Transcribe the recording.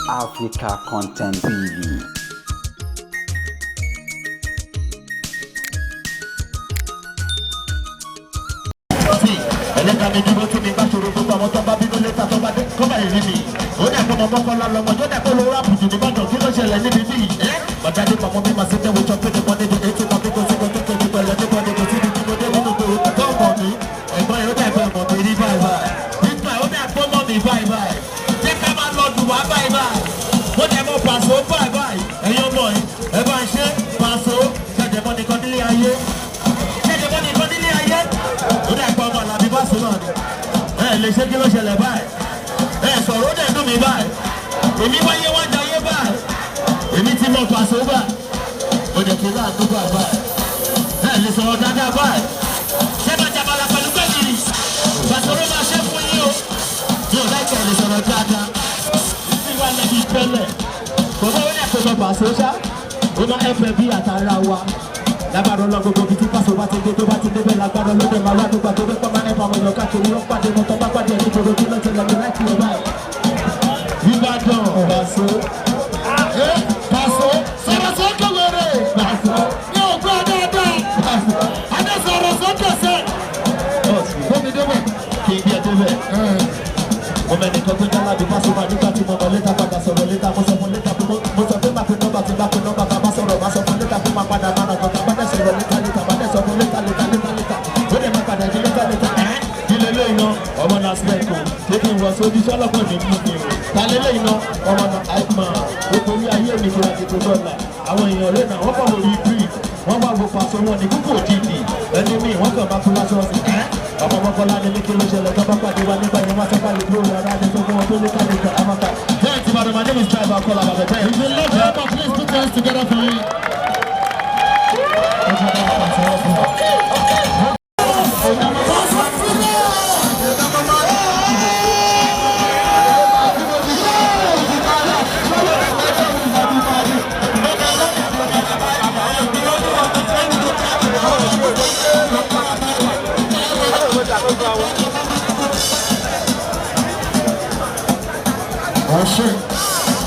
Africa Content TV. ẹlẹ́ka mi dúró tí mi bá ṣòro gbogbo àwọn tó bá bínú lẹ́ta tó bá dé kó bá yìí níbi ó dẹ̀ kó mọ̀mọ́ kan lọ́mọ yóò dẹ̀ kó lówó àpùtù nìbàdàn kí ló ṣẹlẹ̀ níbi bí bàjáde pàmò bí màá ṣe tẹ́wọ́ jọ pé nípa níbi ètò ìmọ̀ bí kò sí kò tó kéde pẹ̀lú nípa níbi tí ní kíkó dé nínú pé tó mọ̀ mí ẹ̀gbọ́n yóò dẹ̀ fẹ́ mọ̀ mí rí báyìí báyìí ó dẹ̀ kó mọ̀ mí báyìí báyìí jẹ́ ká máa lọ dùn wá báyìí báyìí ó dẹ̀ mọ̀ pàṣẹ ó báyìí báyìí ẹ̀yin ọmọ yìí ẹ bá ń ṣe pàṣẹ ó ṣẹ̀jẹ̀ mọ́ nìkan nílé ayé ṣẹ̀jẹ̀ mọ́ nìkan nílé ayé ó dẹ̀ pọ̀ ọmọ làbí bá sùn náà ni lè ṣe kí ló ṣẹlẹ̀ báyìí sọ̀rọ̀ ó dẹ̀ dùn mí báyìí èmi wáyé wá jayé báyìí èmi ti mọ̀ pàṣẹ báyìí ó dẹ̀ ti láàánú báyìí lè sọ̀rọ̀ dáadáa báyìí ṣé máa jàbàlà pẹ̀lú pẹ̀lú pàṣẹ ló máa ṣe fún yín o yóò láìpẹ́ lè sọ̀rọ̀ dáadáa títí wà lẹ́bi ìpẹ́lẹ̀ kò bá wọlé àkókò pàṣẹ ṣá ó máa ẹ̀fẹ̀ bí àtàrà wa lágbàdo lọ gbogbo bíi tí pàṣẹ bá ti dé tó bá ti débẹ̀ lágbàdo ló dé máa wá nígbà tó dé pọ́ máa ń ẹ̀fọ́ àwọn èèyàn káàkiri wọ́n pàdé mọ́tò bá pàdé ẹni tó dojú lọ́sẹ̀ lọ́dún láti lọ báyìí. Ìbàdàn pàṣẹ pàṣẹ sọ̀rọ̀ sókè wèrè pàṣẹ ní ògbó dáadáa pàṣẹ adé sọ̀rọ̀ sókè sẹ́. Bómi débẹ̀ kì í bí ẹ débẹ̀. Mo mẹ́ni kan tó jálá bí pàṣẹ máa nígbà tí mo mọ létà padà sọ̀rọ̀ létà mo sọ fún létà mo sọ pé máa pe nọ́mbà tí bá pe nọ́mbà tá a bá sọ̀rọ̀ máa sọ fún létà fún máa padà máa nà kọ́ta bá dẹ̀ sọ̀rọ̀ létà létà bá dẹ̀ sọ fún létà létà ó dẹ̀ máa padà jí létà ilé lé iná ọmọ náà sílẹ̀kù lékè wọ́n sójú sọ́lọ́pọ̀ ní mú mi ta lé lé iná ọmọ náà àìpọ̀ gbogbo orí ayé mi kúrò àti gbogbo ọ̀la àwọn èèyàn rẹ̀ náà wọ́n bọ̀ lórí bíi wọ́n bá wo pàṣẹ wọn ní kúkú òjijì ẹni mi wọ́n kàn máa fún wáṣọ ọ̀sìn ọmọ mọ́kànlá ní lékè ló ṣẹlẹ̀ tó bá pàdé wa nígbà yẹn wọ́n tó bá lè gbóòrò ara rẹ̀ tó fún wọn tó lé ká lè kà á máa kà. bẹ́ẹ̀ ti bàdàn my name is Driver Akọ́lá bàbá bẹ́ẹ̀. if you love him please put your hands together for me. Oh shit.